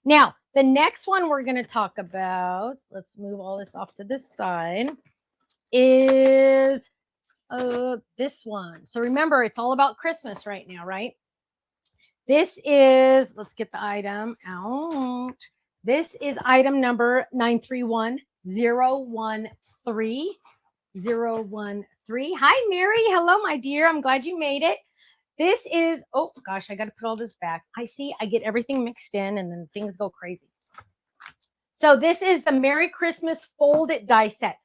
Now, the next one we're going to talk about, let's move all this off to this side, is this one. So remember, it's all about Christmas right now, right? This is, let's get the item out. This is item number 931013. 013. Hi, Mary. Hello, my dear. I'm glad you made it. This is, oh gosh, I got to put all this back. I see I get everything mixed in and then things go crazy. So this is the Merry Christmas Fold It die set.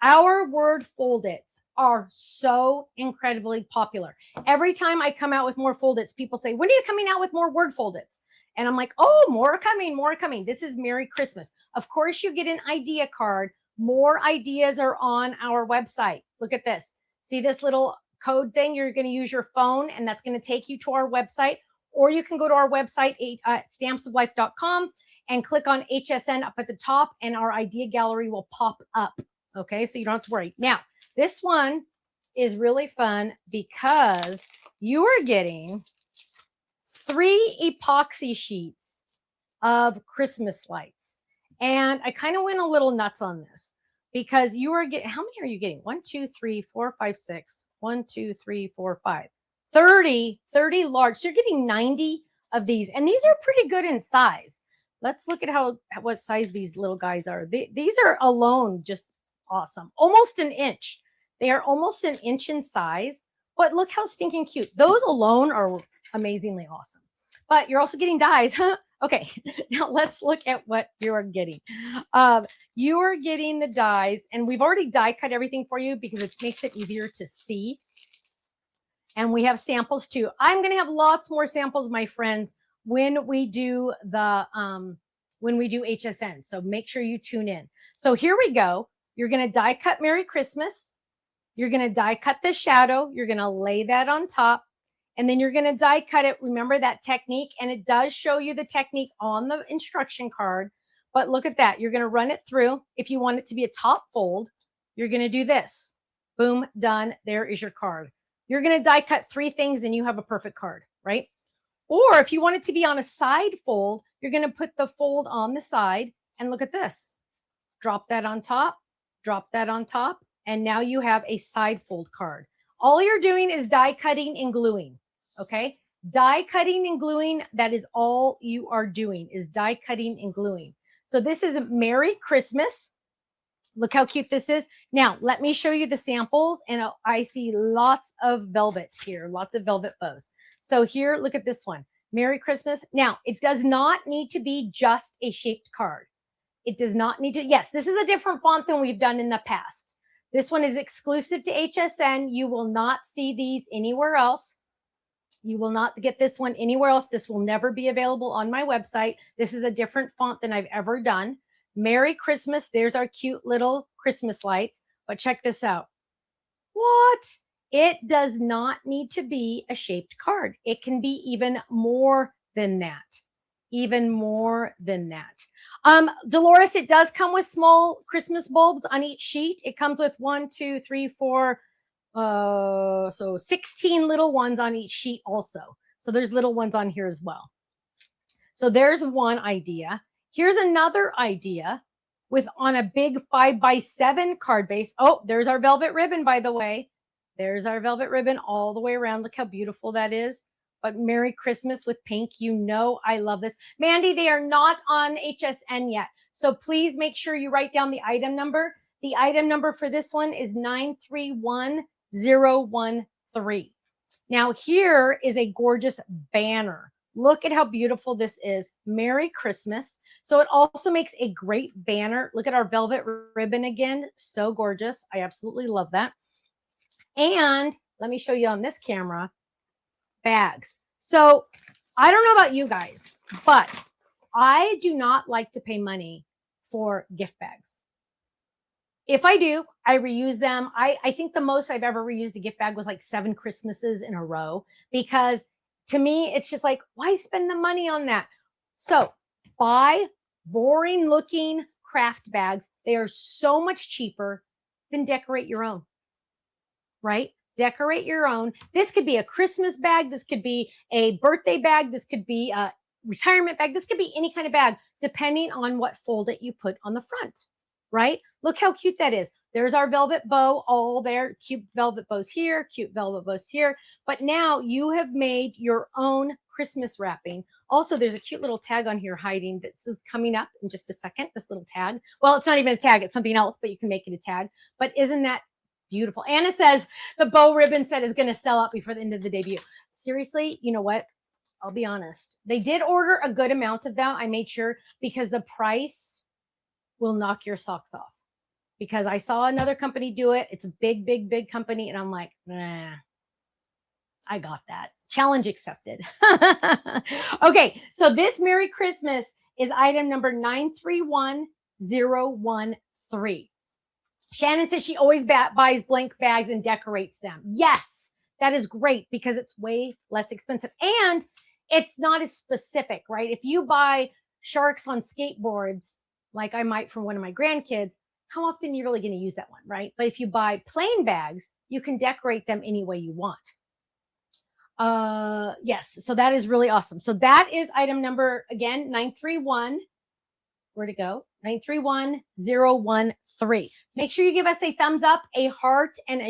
Our word fold its are so incredibly popular. Every time I come out with more fold its, people say, when are you coming out with more word fold its? And I'm like, oh, more coming, more coming. This is Merry Christmas. Of course, you get an idea card. More ideas are on our website. Look at this. See this little code thing? You're going to use your phone, and that's going to take you to our website. Or you can go to our website, stampsoflife.com, and click on HSN up at the top, and our idea gallery will pop up. Okay, so you don't have to worry. Now, this one is really fun because you are getting 3 epoxy sheets of Christmas lights. And I kind of went a little nuts on this because you are getting, how many are you getting? 1, 2, 3, 4, 5, 6. 1, 2, 3, 4, 5. 30 large. So you're getting 90 of these. And these are pretty good in size. Let's look at what size these little guys are. These are alone just awesome. Almost an inch. They are almost an inch in size. But look how stinking cute. Those alone are amazingly awesome. But you're also getting dies, huh? Okay, now let's look at what you're getting. You are getting the dies, and we've already die cut everything for you because it makes it easier to see. And we have samples too. I'm going to have lots more samples, my friends, when we do HSN. So make sure you tune in. So here we go. You're going to die cut Merry Christmas. You're going to die cut the shadow. You're going to lay that on top. And then you're going to die cut it. Remember that technique. And it does show you the technique on the instruction card. But look at that. You're going to run it through. If you want it to be a top fold, you're going to do this. Boom, done. There is your card. You're going to die cut 3 things and you have a perfect card, right? Or if you want it to be on a side fold, you're going to put the fold on the side. And look at this. Drop that on top. Drop that on top. And now you have a side fold card. All you're doing is die cutting and gluing. Okay, die cutting and gluing. That is all you are doing is die cutting and gluing. So this is Merry Christmas. Look how cute this is. Now, let me show you the samples. And I see lots of velvet here, lots of velvet bows. So here, look at this one. Merry Christmas. Now, it does not need to be just a shaped card. It does not need to. Yes, this is a different font than we've done in the past. This one is exclusive to HSN. You will not see these anywhere else. You will not get this one anywhere else. This will never be available on my website. This is a different font than I've ever done. Merry Christmas. There's our cute little Christmas lights. But check this out. What? It does not need to be a shaped card. It can be even more than that. Even more than that. Dolores, it does come with small Christmas bulbs on each sheet. It comes with 1, 2, 3, 4, so 16 little ones on each sheet also. So there's little ones on here as well. So there's one idea. Here's another idea on a big 5x7 card base. Oh, there's our velvet ribbon, by the way. There's our velvet ribbon all the way around. Look how beautiful that is. But Merry Christmas with pink. You know I love this. Mandy, they are not on HSN yet. So please make sure you write down the item number. The item number for this one is 931013. Now here is a gorgeous banner. Look at how beautiful this is. Merry Christmas. So it also makes a great banner. Look at our velvet ribbon again. So gorgeous. I absolutely love that. And let me show you on this camera, bags. So I don't know about you guys, but I do not like to pay money for gift bags. If I do, I reuse them. I think the most I've ever reused a gift bag was like 7 Christmases in a row, because to me, it's just like, why spend the money on that? So buy boring looking craft bags. They are so much cheaper than decorate your own, right? Decorate your own. This could be a Christmas bag. This could be a birthday bag. This could be retirement bag. This could be any kind of bag, depending on what fold it you put on the front, right? Look how cute that is. There's our velvet bow all there. Cute velvet bows here, cute velvet bows here. But now you have made your own Christmas wrapping. Also, there's a cute little tag on here hiding. This is coming up in just a second, this little tag. Well, it's not even a tag. It's something else, but you can make it a tag. But isn't that beautiful? Anna says the bow ribbon set is going to sell out before the end of the debut. Seriously, you know what? I'll be honest. They did order a good amount of them. I made sure because the price will knock your socks off. Because I saw another company do it. It's a big, big, big company. And I'm like, nah, I got that. Challenge accepted. Okay, so this Merry Christmas is item number 931013. Shannon says she always buys blank bags and decorates them. Yes, that is great because it's way less expensive. And it's not as specific, right? If you buy sharks on skateboards, like I might from one of my grandkids, how often are you really going to use that one, right? But if you buy plain bags, you can decorate them any way you want. Yes, so that is really awesome. So that is item number, again, 931. Where'd it go? 931013. Make sure you give us a thumbs up, a heart, and a